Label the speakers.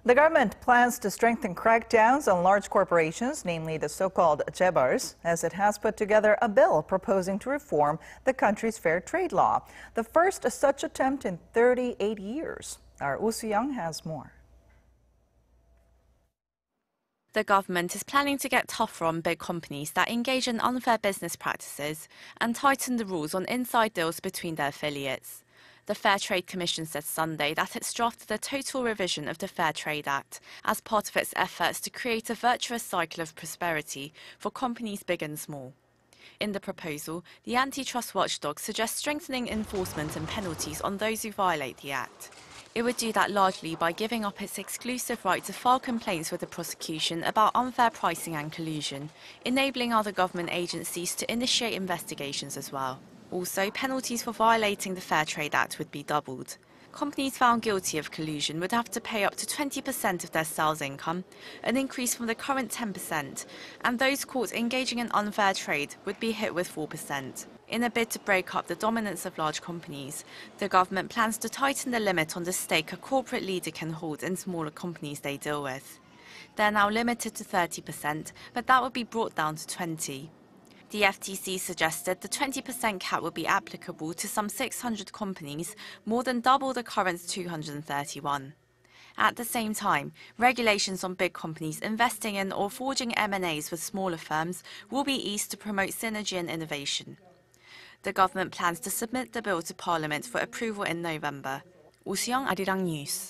Speaker 1: The government plans to strengthen crackdowns on large corporations, namely the so-called chaebols, as it has put together a bill proposing to reform the country's fair trade law. The first such attempt in 38 years. Our Soo-young has more.
Speaker 2: The government is planning to get tougher on big companies that engage in unfair business practices and tighten the rules on inside deals between their affiliates. The Fair Trade Commission said Sunday that it's drafted a total revision of the Fair Trade Act as part of its efforts to create a virtuous cycle of prosperity for companies big and small. In the proposal, the antitrust watchdog suggests strengthening enforcement and penalties on those who violate the act. It would do that largely by giving up its exclusive right to file complaints with the prosecution about unfair pricing and collusion, enabling other government agencies to initiate investigations as well. Also, penalties for violating the Fair Trade Act would be doubled. Companies found guilty of collusion would have to pay up to 20% of their sales income, an increase from the current 10%, and those caught engaging in unfair trade would be hit with 4%. In a bid to break up the dominance of large companies, the government plans to tighten the limit on the stake a corporate leader can hold in smaller companies they deal with. They're now limited to 30%, but that would be brought down to 20%. The FTC suggested the 20% cap would be applicable to some 600 companies, more than double the current 231. At the same time, regulations on big companies investing in or forging M&As with smaller firms will be eased to promote synergy and innovation. The government plans to submit the bill to Parliament for approval in November. Soo-young, Arirang News.